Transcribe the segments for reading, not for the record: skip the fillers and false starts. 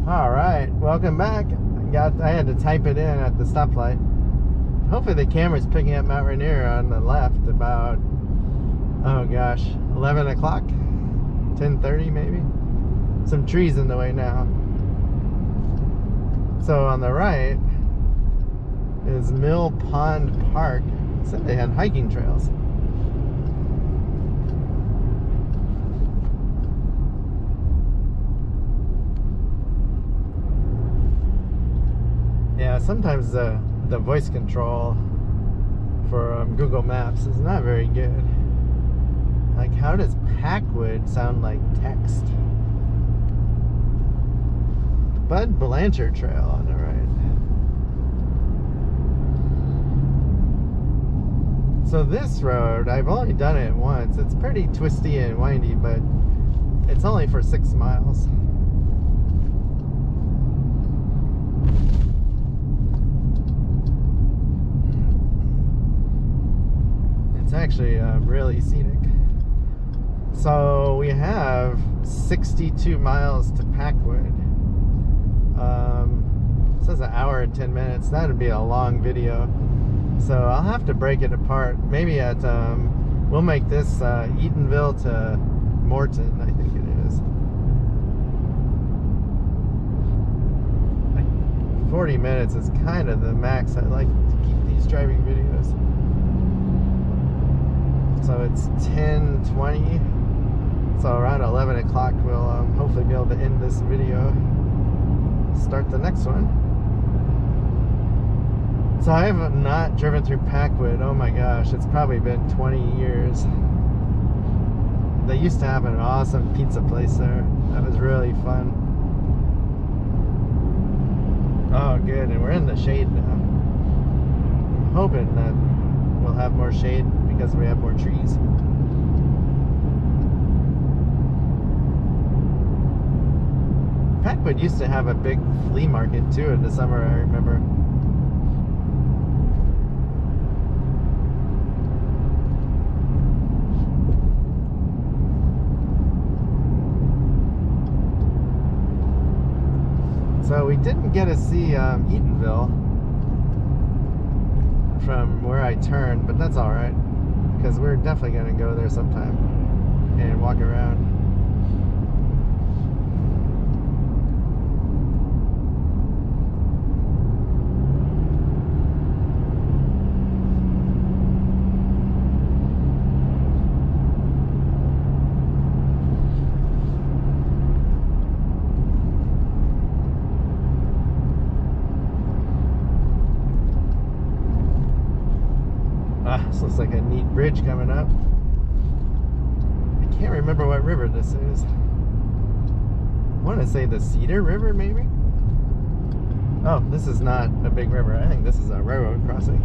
All right, welcome back. I had to type it in at the stoplight. Hopefully the camera's picking up Mount Rainier on the left about, oh gosh, 11 o'clock, 10:30 maybe. Some trees in the way now. So on the right is Mill Pond Park. It said they had hiking trails. Yeah, sometimes the voice control for Google Maps is not very good. Like, how does Packwood sound like text? Bud Blanchard Trail on the right. So this road, I've only done it once. It's pretty twisty and windy, but it's only for 6 miles. It's actually really scenic. So we have 62 miles to Packwood. It says an hour and 10 minutes. That would be a long video. So I'll have to break it apart. Maybe at, we'll make this Eatonville to Morton, I think it is. Like 40 minutes is kind of the max I like to keep these driving videos. So it's 10:20. So around 11 o'clock we'll hopefully be able to end this video. Start the next one. So I have not driven through Packwood. Oh my gosh, it's probably been 20 years. They used to have an awesome pizza place there. That was really fun. Oh good, and we're in the shade now. I'm hoping that we'll have more shade because we have more trees. Packwood used to have a big flea market too in the summer, I remember. So we didn't get to see Eatonville from where I turned, but that's alright, because we're definitely going to go there sometime and walk around. This looks like a neat bridge coming up. I can't remember what river this is. I want to say the Cedar River, maybe? Oh, this is not a big river. I think this is a railroad crossing.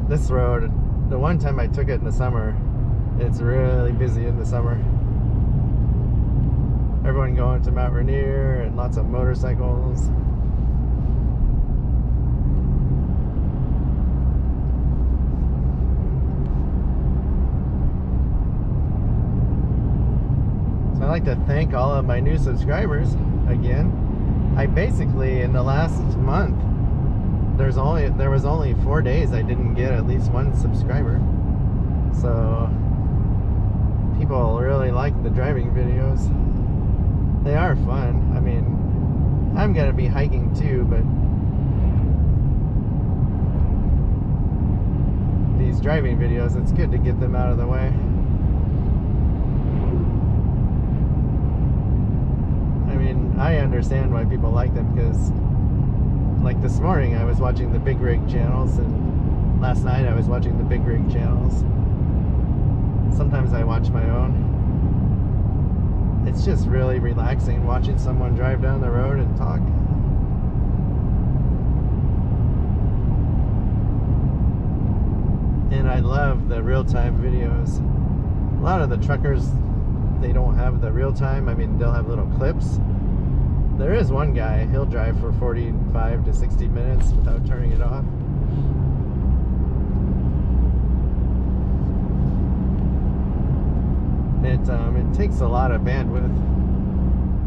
This road, the one time I took it in the summer, it's really busy in the summer. Everyone going to Mount Rainier and lots of motorcycles. So I'd like to thank all of my new subscribers again. I basically, in the last month, there was only 4 days I didn't get at least one subscriber. So people really like the driving videos. They are fun. I mean, I'm gonna be hiking too, but these driving videos, it's good to get them out of the way. I mean, I understand why people like them, because like this morning I was watching the big rig channels, and last night I was watching the big rig channels. Sometimes I watch my own. It's just really relaxing watching someone drive down the road and talk. And I love the real-time videos. A lot of the truckers, they don't have the real-time. I mean, they'll have little clips. There is one guy, he'll drive for 45 to 60 minutes without turning it off. It takes a lot of bandwidth,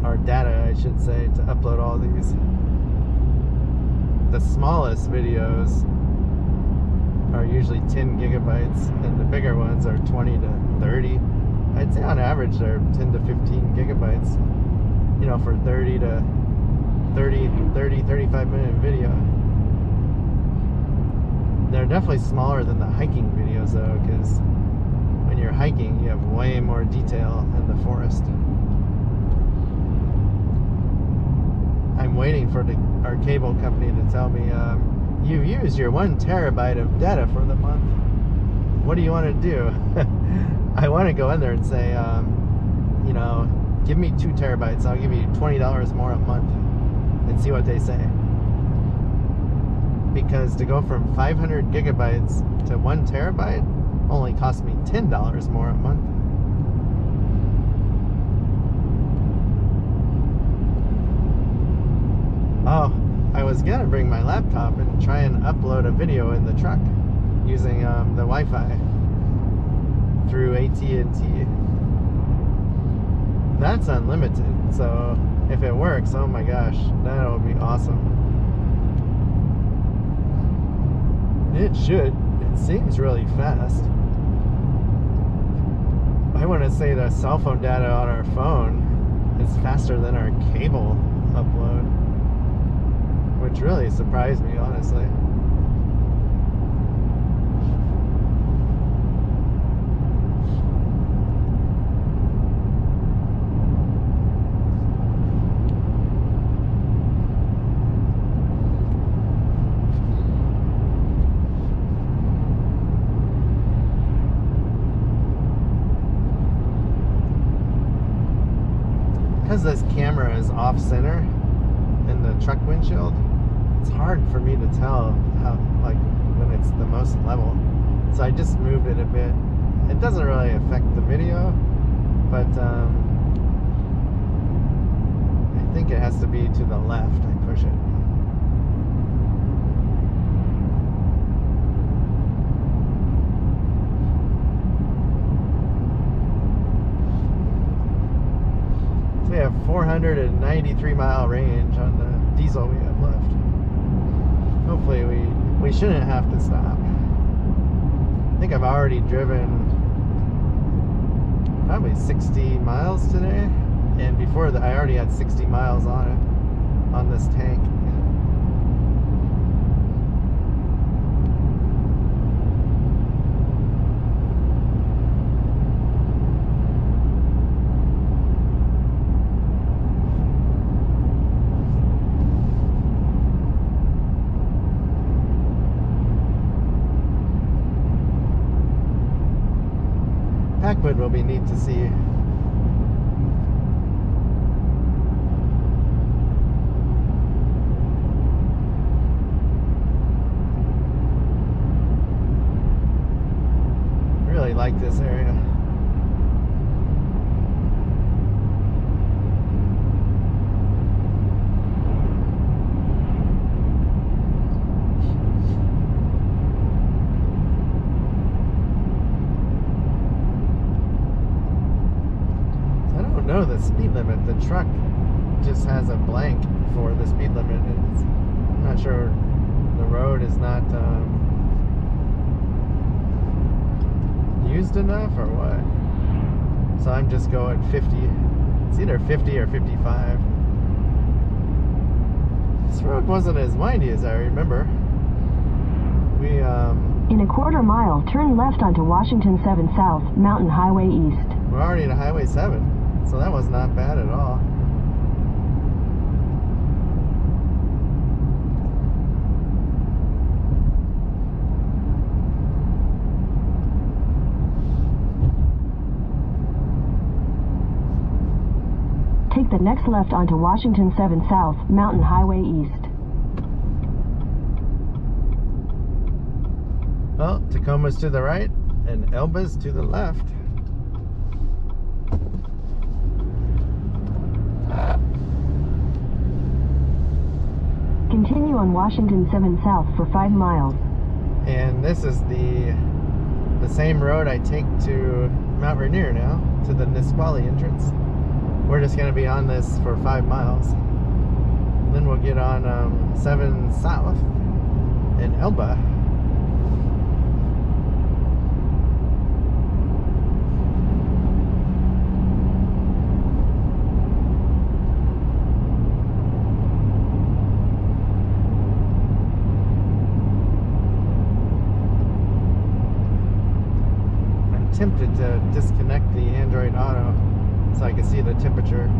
or data, I should say, to upload all these. The smallest videos are usually 10 gigabytes, and the bigger ones are 20 to 30. I'd say on average they're 10 to 15 gigabytes, you know, for 30 to 35 minute video. They're definitely smaller than the hiking videos though, because when you're hiking you have way more detail in the forest. I'm waiting for our cable company to tell me, you've used your 1 terabyte of data for the month. What do you want to do? I want to go in there and say, you know, give me 2 terabytes. I'll give you $20 more a month, and see what they say. Because to go from 500 gigabytes to 1 terabyte only cost me $10 more a month. Oh, I was gonna bring my laptop and try and upload a video in the truck using the Wi-Fi through AT&T. That's unlimited, so if it works, oh my gosh, that would be awesome. It should. It seems really fast. I want to say the cell phone data on our phone is faster than our cable upload, which really surprised me, honestly. Because this camera is off center in the truck windshield, it's hard for me to tell how, like, when it's the most level. So I just moved it a bit. It doesn't really affect the video, but I think it has to be to the left. I push it. We have 493 mile range on the diesel we have left. Hopefully we shouldn't have to stop. I think I've already driven probably 60 miles today, and before that I already had 60 miles on it, on this tank. Packwood will be neat to see. Really like this area. No, the speed limit. The truck just has a blank for the speed limit. I'm not sure, the road is not used enough or what. So I'm just going 50. It's either 50 or 55. This road wasn't as windy as I remember. We in a quarter mile, turn left onto Washington 7 South, Mountain Highway East. We're already at Highway 7. So that was not bad at all. Take the next left onto Washington 7 South, Mountain Highway East. Well, Tacoma's to the right and Elbe's to the left. Continue on Washington 7 South for 5 miles. And this is the same road I take to Mount Rainier now, to the Nisqually entrance. We're just going to be on this for 5 miles. Then we'll get on 7 South in Elbe. Tempted to disconnect the Android Auto so I can see the temperature,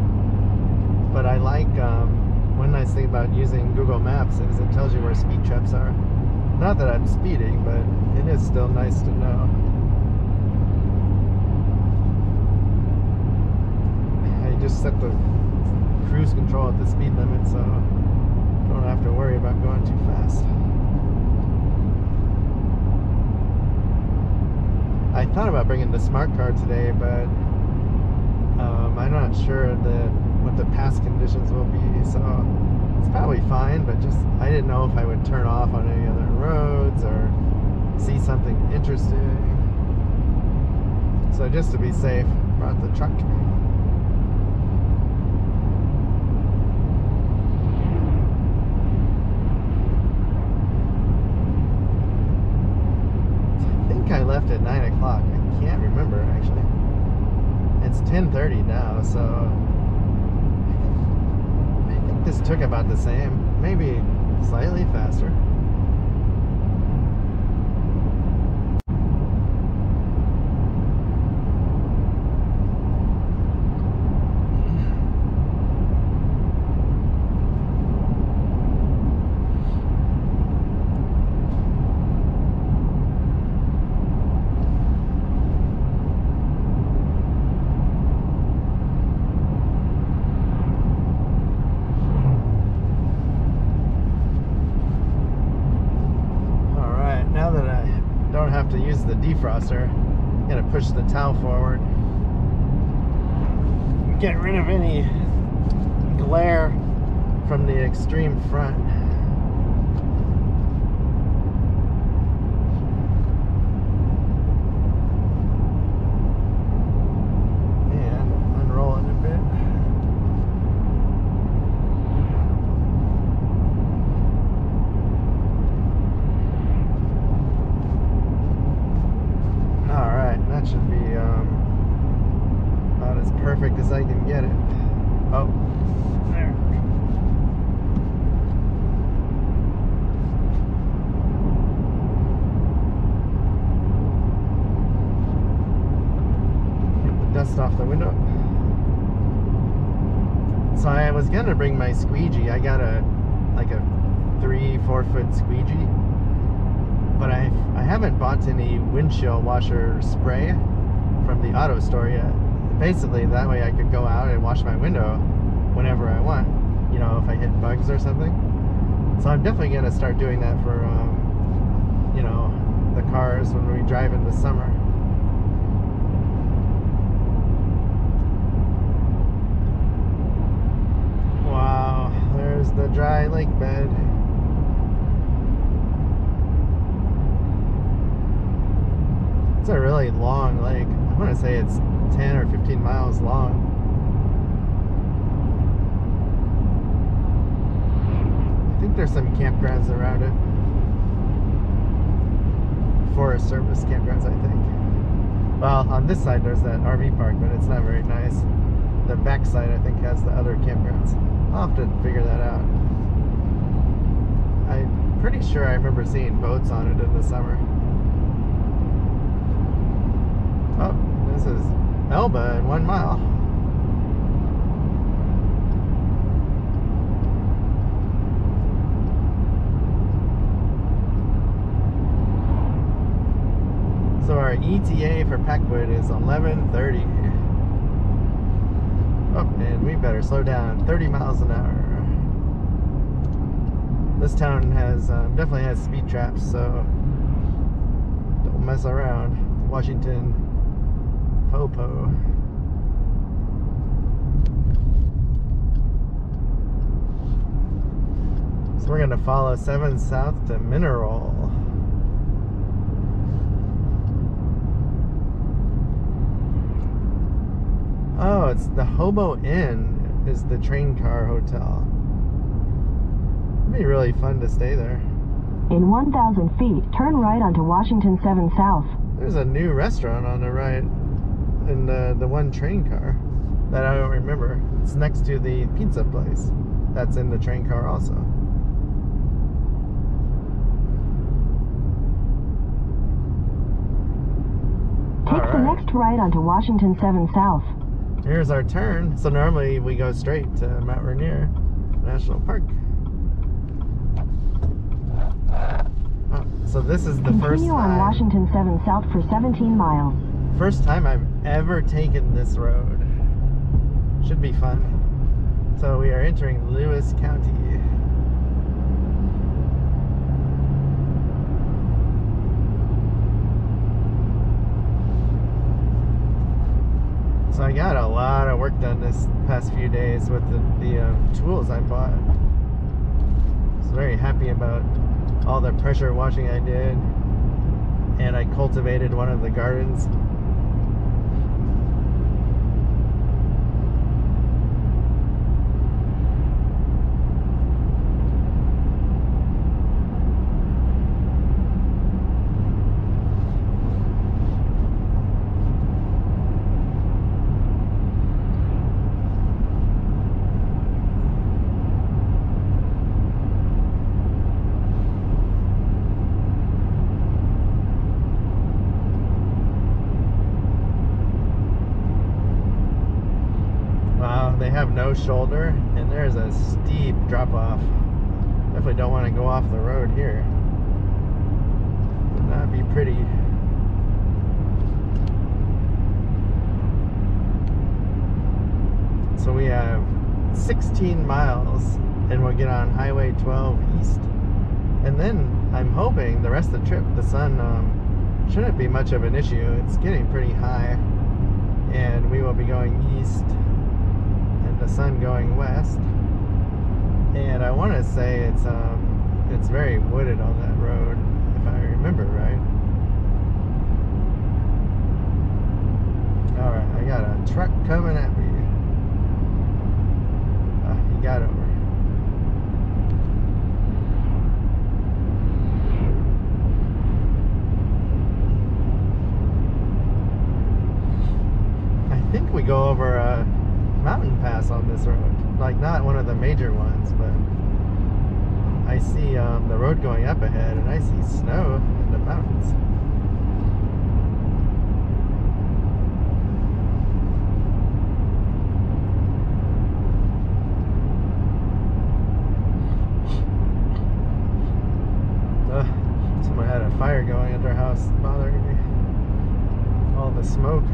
but I like one nice thing about using Google Maps is it tells you where speed traps are. Not that I'm speeding, but it is still nice to know. I just set the cruise control at the speed limit so I don't have to worry about going too fast. I thought about bringing the smart card today, but I'm not sure what the pass conditions will be, so it's probably fine, but just I didn't know if I would turn off on any other roads or see something interesting. So just to be safe, brought the truck. I left at 9 o'clock. I can't remember actually. It's 10:30 now, so I think this took about the same, maybe slightly faster. To use the defroster, I'm gonna push the towel forward, get rid of any glare from the extreme front. And unroll it a bit. Should be about as perfect as I can get it. Oh, there. Get the dust off the window. So I was gonna bring my squeegee. I got a 3-4 foot squeegee. But I haven't bought any windshield washer spray from the auto store yet. Basically, that way I could go out and wash my window whenever I want, you know, if I hit bugs or something. So I'm definitely going to start doing that for, you know, the cars when we drive in the summer. Wow, there's the dry lake bed. It's a really long lake. I want to say it's 10 or 15 miles long. I think there's some campgrounds around it. Forest Service campgrounds, I think. Well, on this side there's that RV park, but it's not very nice. The back side, I think, has the other campgrounds. I'll have to figure that out. I'm pretty sure I remember seeing boats on it in the summer. Oh, this is Elbe in 1 mile. So our ETA for Packwood is 11:30. Oh, and we better slow down. 30 miles an hour. This town has definitely has speed traps, so don't mess around. Washington Popo. So we're gonna follow 7 South to Mineral. Oh, it's the Hobo Inn is the train car hotel. It'd be really fun to stay there. In 1,000 feet, turn right onto Washington 7 South. There's a new restaurant on the right in the one train car that I don't remember. It's next to the pizza place that's in the train car also. Take the next right onto Washington 7 South. Here's our turn. So normally we go straight to Mount Rainier National Park. Oh, so this is the first Continue time. on Washington 7 South for 17 miles. First time I've ever taken this road. Should be fun. So we are entering Lewis County. So I got a lot of work done this past few days with the tools I bought. I was very happy about all the pressure washing I did, and I cultivated one of the gardens. They have no shoulder, and there's a steep drop off. Definitely don't want to go off the road here. Would not be pretty. So we have 16 miles, and we'll get on Highway 12 East. And then I'm hoping the rest of the trip, the sun shouldn't be much of an issue. It's getting pretty high, and we will be going east. The sun going west, and I want to say it's very wooded on that road, if I remember right. All right, I got a truck coming at me. He got over. I think we go over a mountain pass on this road, like not one of the major ones, but I see the road going up ahead, and I see snow in the mountains. Someone had a fire going at their house, bothering me. All the smoke.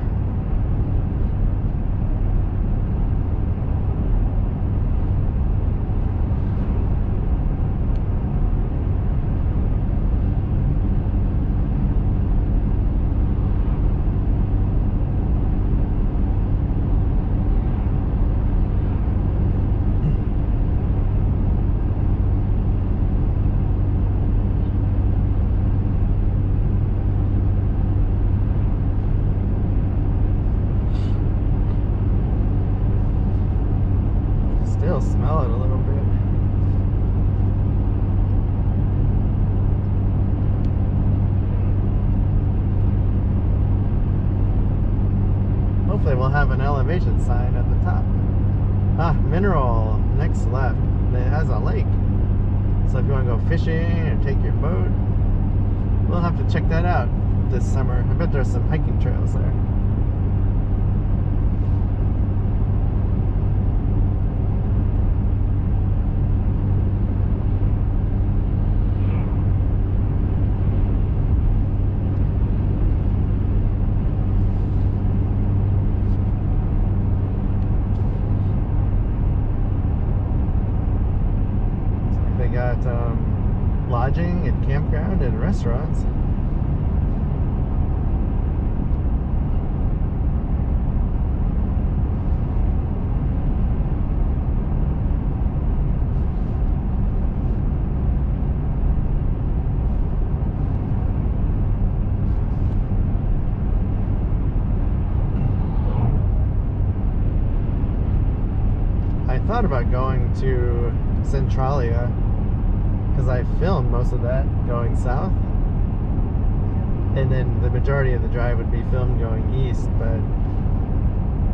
Smell it a little bit. Hopefully we'll have an elevation sign at the top. Mineral, next left. It has a lake. So if you want to go fishing or take your boat, we'll have to check that out this summer. I bet there's some hiking trails there. Lodging and campground and restaurants. about going to Centralia because I filmed most of that going south, and then the majority of the drive would be filmed going east, but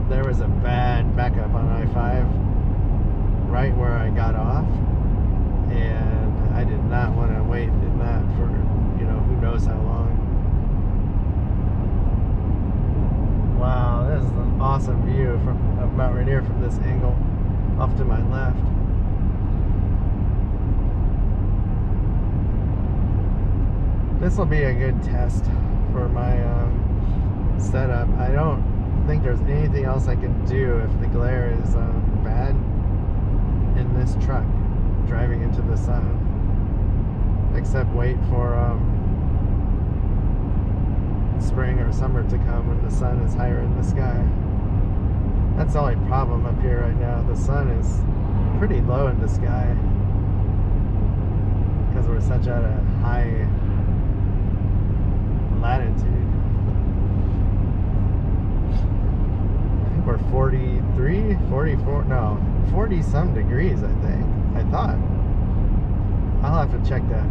there was a bad backup on I-5 right where I got off, and I did not want to wait in that for, you know, who knows how long. Wow, this is an awesome view from about right here from this angle off to my left. This will be a good test for my setup. I don't think there's anything else I can do if the glare is bad in this truck driving into the sun, except wait for spring or summer to come when the sun is higher in the sky. That's the only problem up here right now. The sun is pretty low in the sky because we're such at a high latitude. I think we're 43, 44, no, 40 some degrees, I think. I thought. I'll have to check that.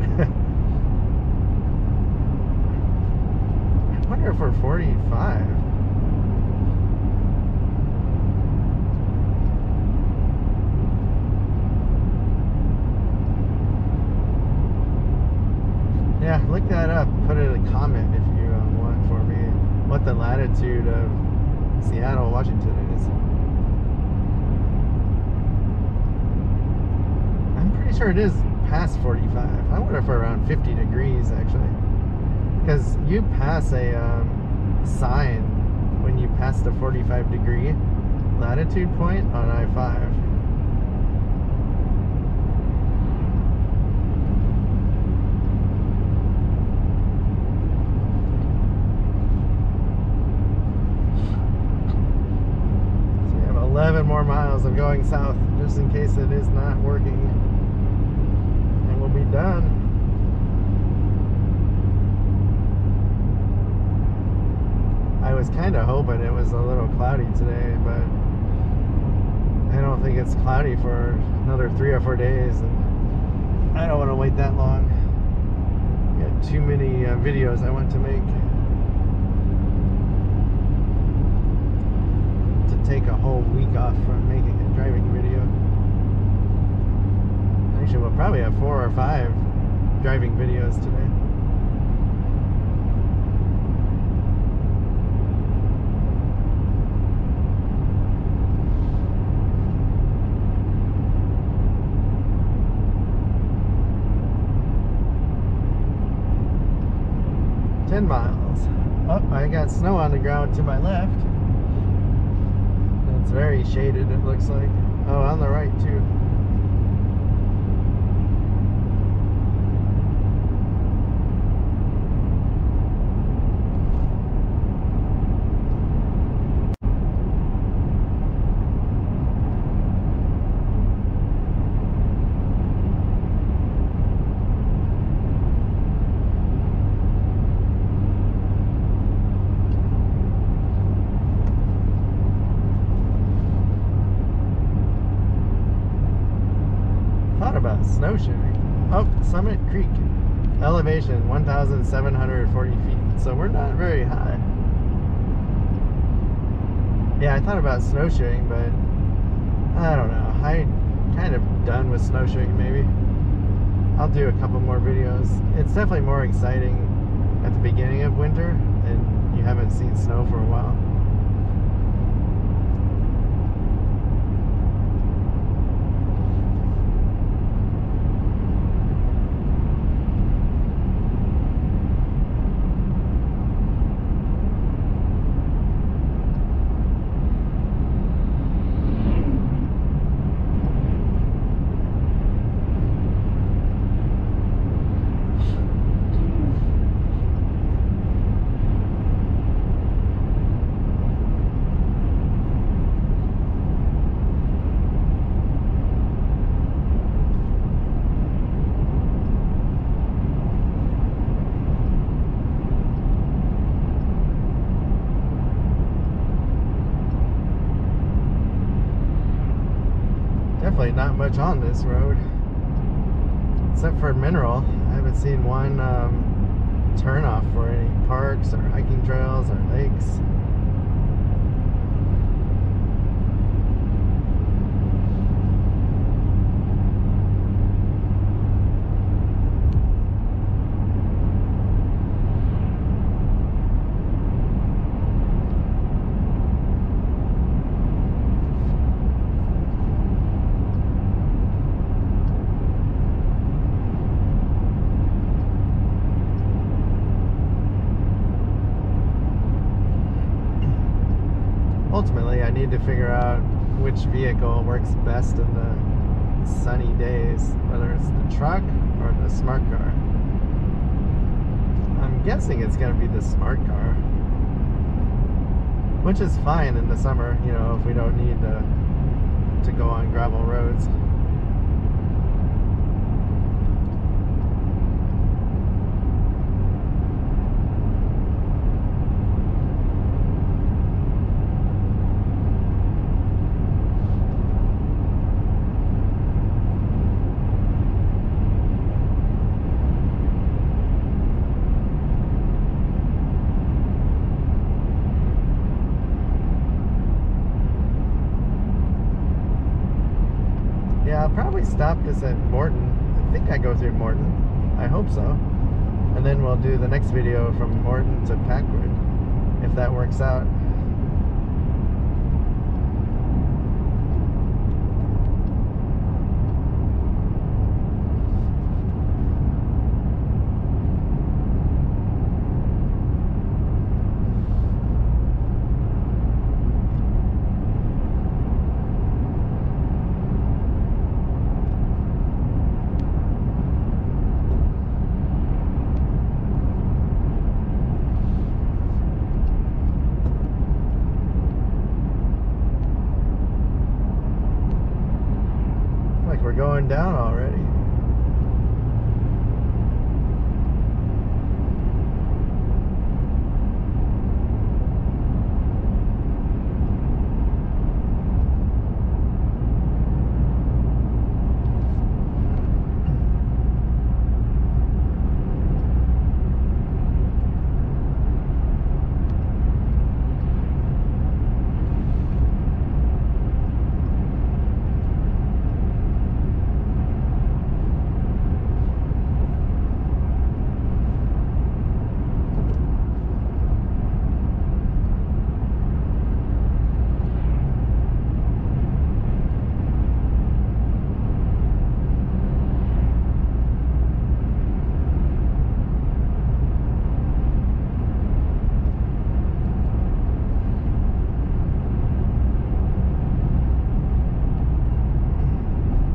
I wonder if we're 45. Yeah, look that up. Put it in a comment if you want for me what the latitude of Seattle, Washington is. I'm pretty sure it is past 45. I wonder if we're around 50 degrees actually. Because you pass a sign when you pass the 45 degree latitude point on I-5. So we have 11 more miles of going south just in case it is not working. And we'll be done. I was kind of hoping it was a little cloudy today, but I don't think it's cloudy for another 3 or 4 days, and I don't want to wait that long. Got too many videos I want to make to take a whole week off from making a driving video. Actually, we'll probably have 4 or 5 driving videos today. Miles. Oh, I got snow on the ground to my left. It's very shaded, it looks like. Oh, on the right too. Snowshoeing. Oh, Summit Creek. Elevation 1,740 feet. So we're not very high. Yeah, I thought about snowshoeing, but I don't know. I'm kind of done with snowshoeing maybe. I'll do a couple more videos. It's definitely more exciting at the beginning of winter, and you haven't seen snow for a while. not much on this road. Except for mineral. I haven't seen one turnoff for any parks or hiking trails or lakes. Ultimately, I need to figure out which vehicle works best in the sunny days, whether it's the truck or the smart car. I'm guessing it's going to be the smart car, which is fine in the summer, you know, if we don't need to go on gravel roads. Yeah, I'll probably stop this at Morton. I think I go through Morton. I hope so. And then we'll do the next video from Morton to Packwood, if that works out. We're going down already.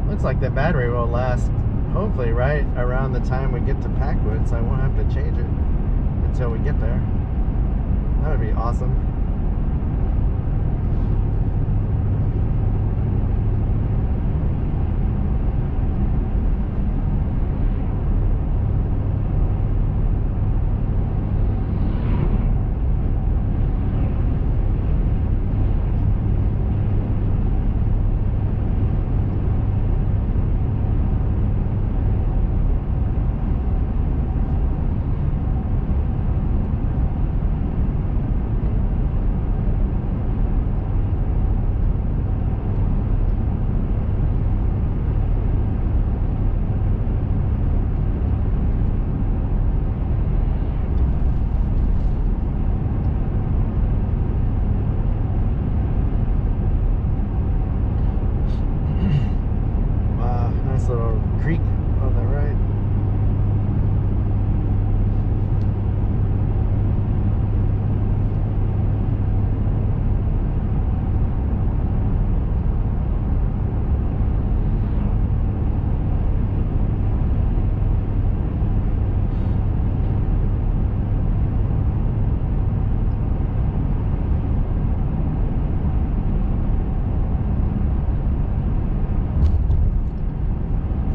Looks like the battery will last hopefully right around the time we get to Packwood, so I won't have to change it until we get there. That would be awesome. Little creek on the right.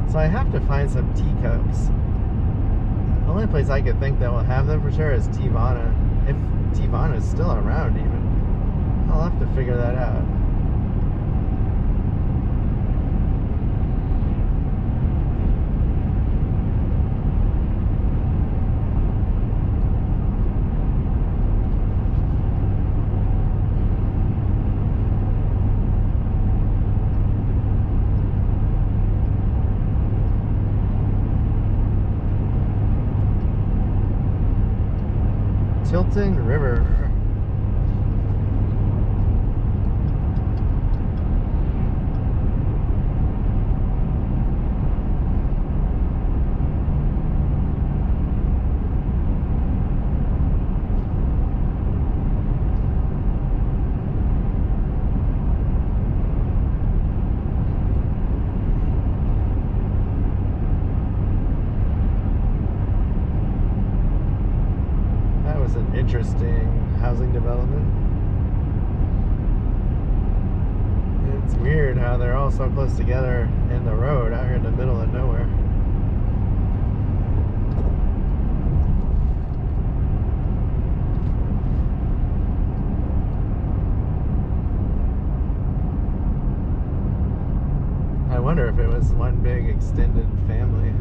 So I have to find some teacups. The only place I could think that will have them for sure is Tivana. If Tivana is still around even. I'll have to figure that out. Tilton River. Interesting housing development. It's weird how they're all so close together in the road out here in the middle of nowhere. I wonder if it was one big extended family.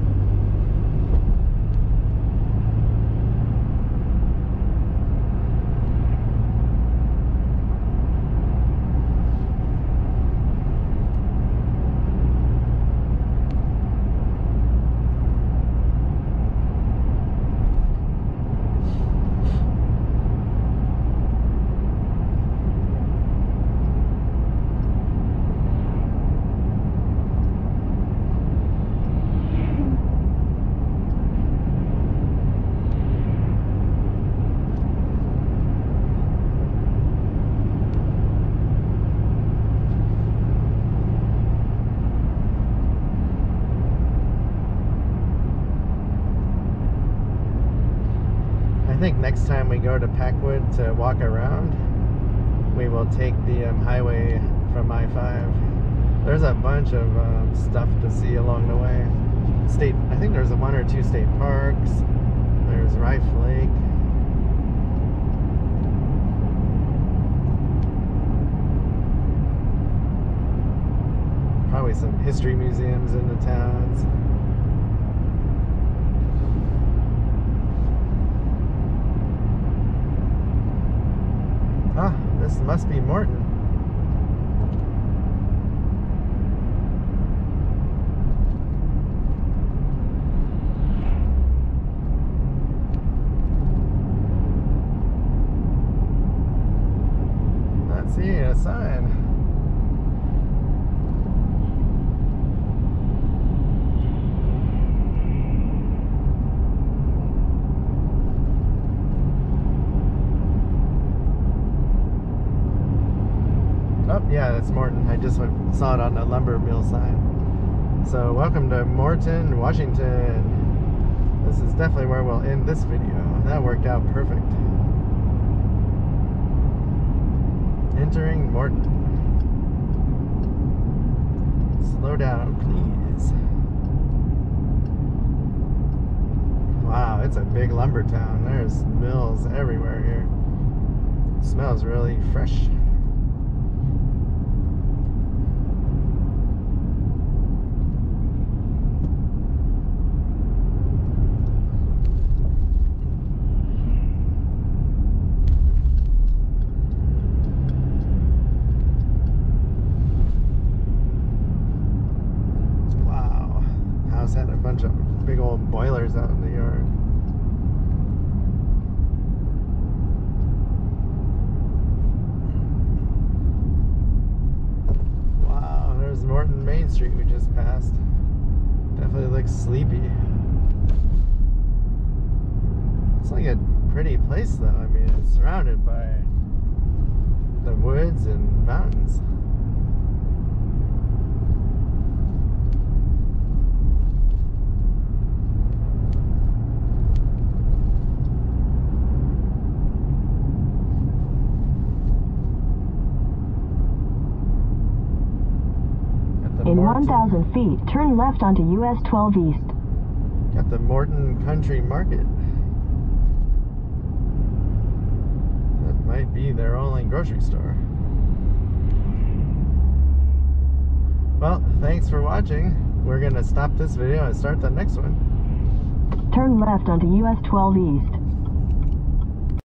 I think next time we go to Packwood to walk around, we will take the highway from I-5. There's a bunch of stuff to see along the way. I think there's one or two state parks. There's Rife Lake. Probably some history museums in the towns. Ah, this must be Morton. Not seeing a sign. Oh, yeah, that's Morton. I just saw it on the lumber mill sign. So, welcome to Morton, Washington. This is definitely where we'll end this video. That worked out perfect. Entering Morton. Slow down, please. Wow, it's a big lumber town. There's mills everywhere here. It smells really fresh. Had a bunch of big old boilers out in the yard. Wow, there's Morton Main Street we just passed. Definitely looks sleepy. It's like a pretty place though. I mean, it's surrounded by the woods and mountains. In 1,000 feet, turn left onto US 12 East. Got the Morton Country Market. That might be their only grocery store. Well, thanks for watching. We're going to stop this video and start the next one. Turn left onto US 12 East.